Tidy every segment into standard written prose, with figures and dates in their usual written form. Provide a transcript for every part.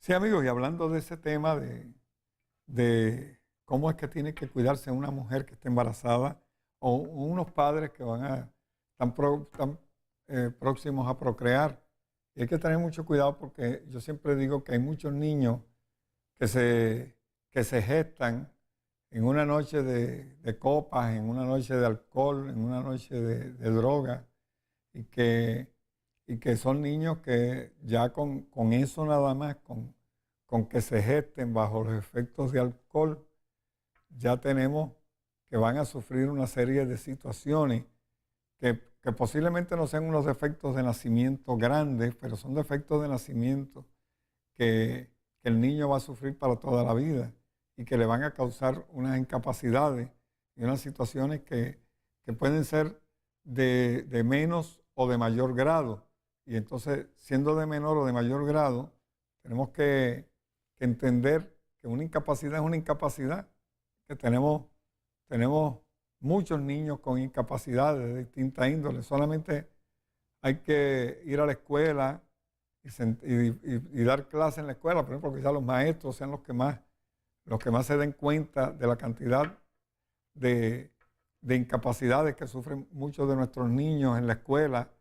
Sí, amigos, y hablando de ese tema de cómo es que tiene que cuidarse una mujer que está embarazada o unos padres que están próximos a procrear. Y hay que tener mucho cuidado porque yo siempre digo que hay muchos niños que se gestan en una noche de copas, en una noche de alcohol, en una noche de droga, y que son niños que ya con eso nada más, con que se gesten bajo los efectos de alcohol, ya tenemos que van a sufrir una serie de situaciones que posiblemente no sean unos defectos de nacimiento grandes, pero son defectos de nacimiento que el niño va a sufrir para toda la vida y que le van a causar unas incapacidades y unas situaciones que pueden ser de menos o de mayor grado. Y entonces, siendo de menor o de mayor grado, tenemos que entender que una incapacidad es una incapacidad, que tenemos muchos niños con incapacidades de distinta índole. Solamente hay que ir a la escuela y dar clases en la escuela, por ejemplo, quizás los maestros sean los que más se den cuenta de la cantidad de incapacidades que sufren muchos de nuestros niños en la escuela,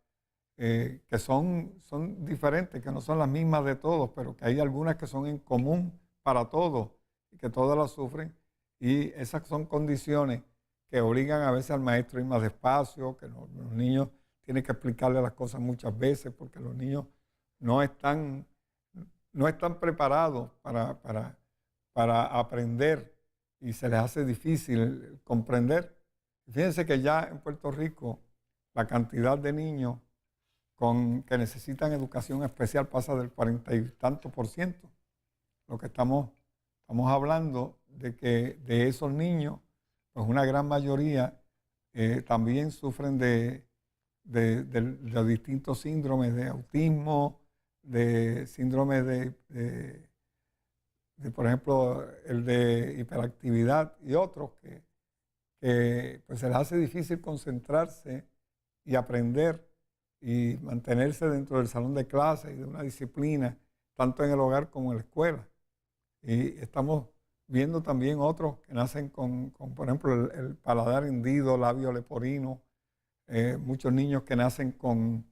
que son diferentes, que no son las mismas de todos, pero que hay algunas que son en común para todos y que todas las sufren. Y esas son condiciones que obligan a veces al maestro a ir más despacio, que los niños tienen que explicarle las cosas muchas veces porque los niños no están, no están preparados para aprender y se les hace difícil comprender. Fíjense que ya en Puerto Rico la cantidad de niños que necesitan educación especial pasa del 40 y tanto por ciento. Lo que estamos hablando de que de esos niños, pues una gran mayoría también sufren de los distintos síndromes de autismo, de síndromes por ejemplo, el de hiperactividad y otros que pues se les hace difícil concentrarse y aprender y mantenerse dentro del salón de clase y de una disciplina, tanto en el hogar como en la escuela. Y estamos viendo también otros que nacen con por ejemplo, el paladar hendido, labio leporino, muchos niños que nacen con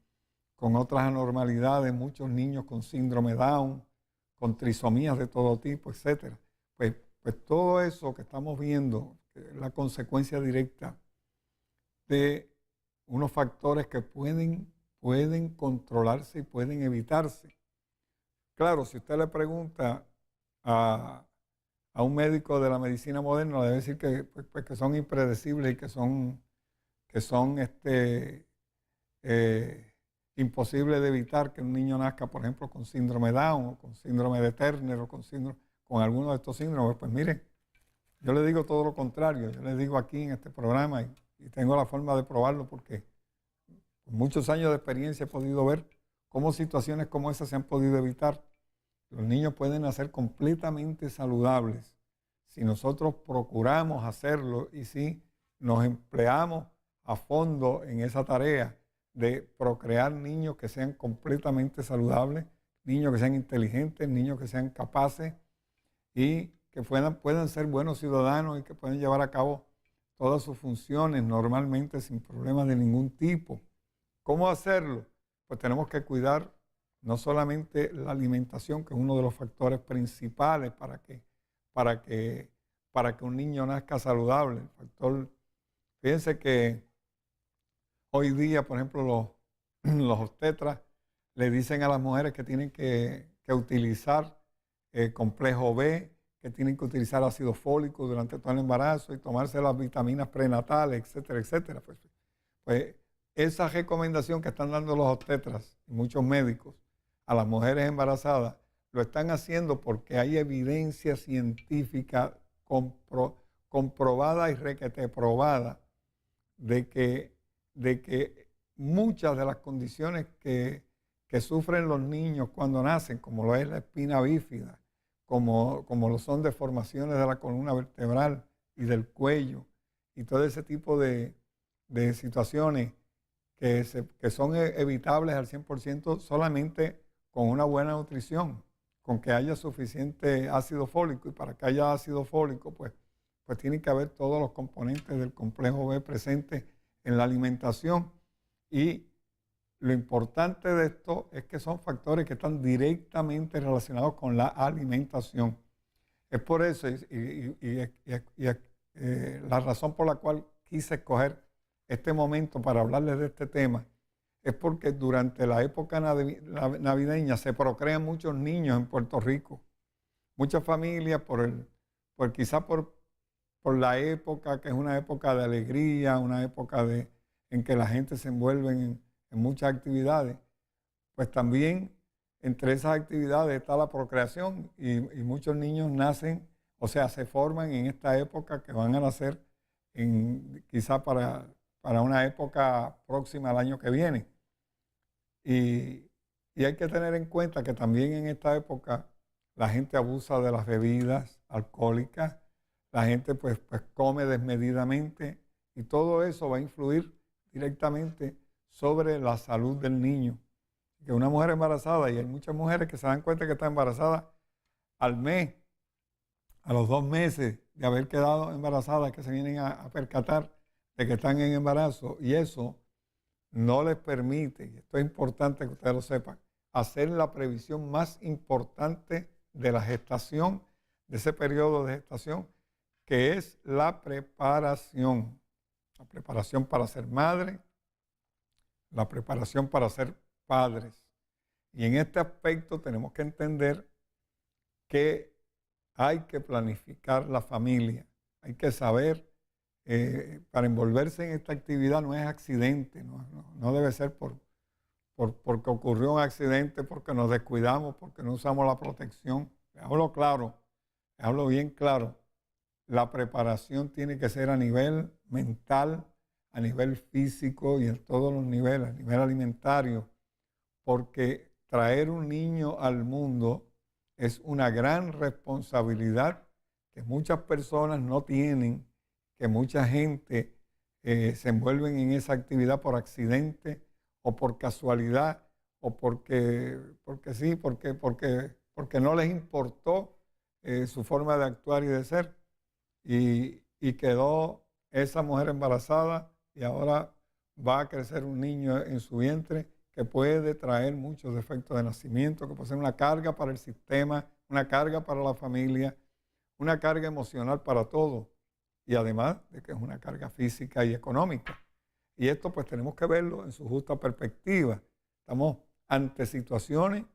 otras anormalidades, muchos niños con síndrome Down, con trisomías de todo tipo, etcétera. Pues todo eso que estamos viendo es la consecuencia directa de unos factores que pueden controlarse y pueden evitarse. Claro, si usted le pregunta a un médico de la medicina moderna, le debe decir que son impredecibles y que son imposibles de evitar que un niño nazca, por ejemplo, con síndrome Down o con síndrome de Turner o con alguno de estos síndromes. Pues mire, yo le digo todo lo contrario. Yo le digo aquí en este programa y tengo la forma de probarlo porque con muchos años de experiencia he podido ver cómo situaciones como esas se han podido evitar. Los niños pueden nacer completamente saludables si nosotros procuramos hacerlo y si nos empleamos a fondo en esa tarea de procrear niños que sean completamente saludables, niños que sean inteligentes, niños que sean capaces y que puedan ser buenos ciudadanos y que puedan llevar a cabo todas sus funciones normalmente sin problemas de ningún tipo. ¿Cómo hacerlo? Pues tenemos que cuidar no solamente la alimentación, que es uno de los factores principales para que un niño nazca saludable. Fíjense que hoy día, por ejemplo, los obstetras le dicen a las mujeres que tienen que utilizar complejo B, que tienen que utilizar ácido fólico durante todo el embarazo y tomarse las vitaminas prenatales, etcétera, etcétera. Pues esa recomendación que están dando los obstetras y muchos médicos a las mujeres embarazadas, lo están haciendo porque hay evidencia científica comprobada y requete probada de que muchas de las condiciones que sufren los niños cuando nacen, como lo es la espina bífida, como lo son deformaciones de la columna vertebral y del cuello, y todo ese tipo de situaciones que son evitables al 100% solamente con una buena nutrición, con que haya suficiente ácido fólico, y para que haya ácido fólico, pues tiene que haber todos los componentes del complejo B presentes en la alimentación. Y lo importante de esto es que son factores que están directamente relacionados con la alimentación. Es por eso la razón por la cual quise escoger este momento para hablarles de este tema es porque durante la época navideña se procrean muchos niños en Puerto Rico. Muchas familias quizás por la época, que es una época de alegría, una época en que la gente se envuelve en muchas actividades, pues también entre esas actividades está la procreación y muchos niños nacen, o sea, se forman en esta época que van a nacer quizá para una época próxima al año que viene. Y hay que tener en cuenta que también en esta época la gente abusa de las bebidas alcohólicas, la gente pues come desmedidamente, y todo eso va a influir directamente sobre la salud del niño. Que una mujer embarazada, y hay muchas mujeres que se dan cuenta que está embarazada al mes, a los 2 meses de haber quedado embarazada, que se vienen a percatar de que están en embarazo, y eso no les permite, y esto es importante que ustedes lo sepan, hacer la previsión más importante de la gestación, de ese periodo de gestación, que es la preparación. La preparación para ser madre, la preparación para ser padres. Y en este aspecto tenemos que entender que hay que planificar la familia, hay que saber, para envolverse en esta actividad no es accidente, no debe ser porque ocurrió un accidente, porque nos descuidamos, porque no usamos la protección. Hablo claro, hablo bien claro. La preparación tiene que ser a nivel mental, a nivel físico y en todos los niveles, a nivel alimentario, porque traer un niño al mundo es una gran responsabilidad que muchas personas no tienen, que mucha gente se envuelven en esa actividad por accidente o por casualidad o porque no les importó su forma de actuar y de ser, y quedó esa mujer embarazada y ahora va a crecer un niño en su vientre que puede traer muchos defectos de nacimiento, que puede ser una carga para el sistema, una carga para la familia, una carga emocional para todos, y además de que es una carga física y económica. Y esto pues tenemos que verlo en su justa perspectiva. Estamos ante situaciones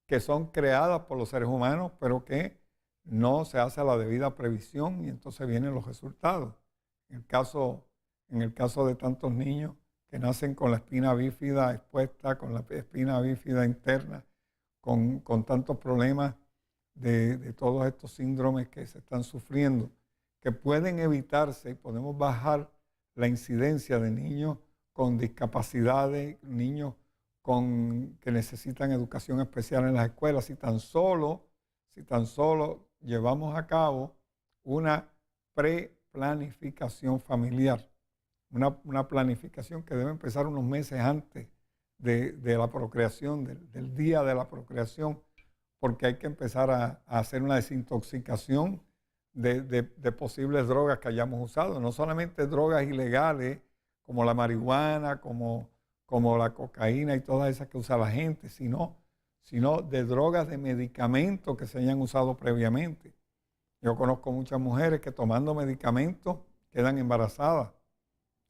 que son creadas por los seres humanos, pero que no se hace la debida previsión, y entonces vienen los resultados. En el caso de tantos niños que nacen con la espina bífida expuesta, con la espina bífida interna, con tantos problemas de todos estos síndromes que se están sufriendo, que pueden evitarse, y podemos bajar la incidencia de niños con discapacidades, niños que necesitan educación especial en las escuelas, si tan solo llevamos a cabo una preplanificación familiar. Una planificación que debe empezar unos meses antes de la procreación, del día de la procreación, porque hay que empezar a hacer una desintoxicación de posibles drogas que hayamos usado. No solamente drogas ilegales como la marihuana, como la cocaína y todas esas que usa la gente, sino de drogas, de medicamentos que se hayan usado previamente. Yo conozco muchas mujeres que tomando medicamentos quedan embarazadas.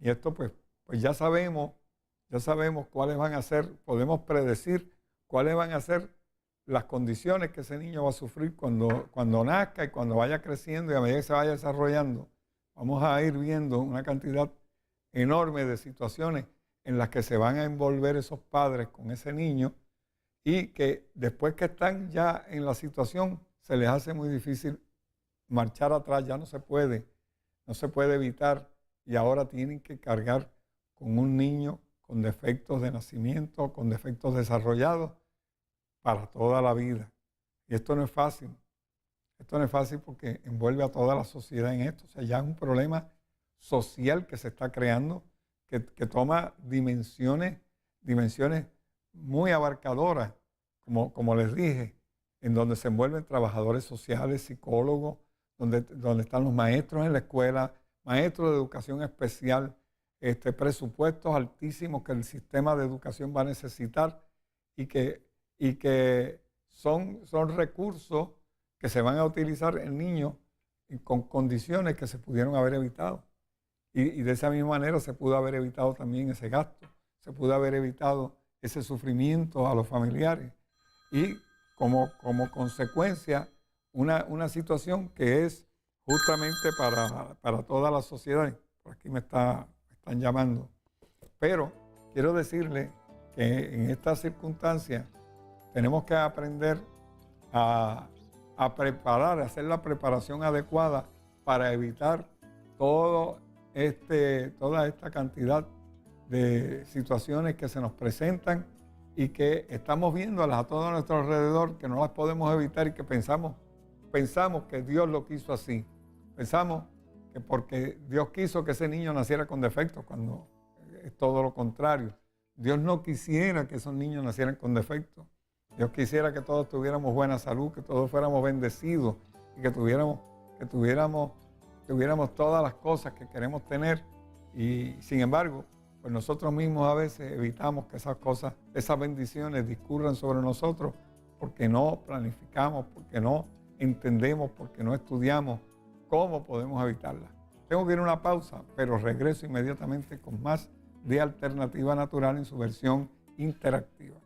Y esto pues ya sabemos cuáles van a ser, podemos predecir cuáles van a ser las condiciones que ese niño va a sufrir cuando nazca y cuando vaya creciendo, y a medida que se vaya desarrollando. Vamos a ir viendo una cantidad enorme de situaciones en las que se van a envolver esos padres con ese niño, y que después que están ya en la situación se les hace muy difícil marchar atrás, ya no se puede evitar, y ahora tienen que cargar con un niño con defectos de nacimiento, con defectos desarrollados para toda la vida. Y esto no es fácil. Esto no es fácil porque envuelve a toda la sociedad en esto. O sea, ya es un problema social que se está creando, que toma dimensiones muy abarcadoras, como les dije, en donde se envuelven trabajadores sociales, psicólogos, donde están los maestros en la escuela, maestros de educación especial, presupuestos altísimos que el sistema de educación va a necesitar y que son recursos que se van a utilizar en niños con condiciones que se pudieron haber evitado. Y de esa misma manera se pudo haber evitado también ese gasto, se pudo haber evitado ese sufrimiento a los familiares y como consecuencia una situación que es justamente para toda la sociedad. Por aquí me están llamando. Pero quiero decirle que en estas circunstancias tenemos que aprender a preparar, a hacer la preparación adecuada para evitar toda esta cantidad de situaciones que se nos presentan y que estamos viéndolas a todo nuestro alrededor, que no las podemos evitar y que pensamos que Dios lo quiso así. Pensamos que porque Dios quiso que ese niño naciera con defectos, cuando es todo lo contrario. Dios no quisiera que esos niños nacieran con defectos. Dios quisiera que todos tuviéramos buena salud, que todos fuéramos bendecidos y que tuviéramos todas las cosas que queremos tener. Y sin embargo, pues nosotros mismos a veces evitamos que esas cosas, esas bendiciones discurran sobre nosotros porque no planificamos, porque no entendemos, porque no estudiamos cómo podemos evitarlas. Tengo que ir a una pausa, pero regreso inmediatamente con más de Alternativa Natural en su versión interactiva.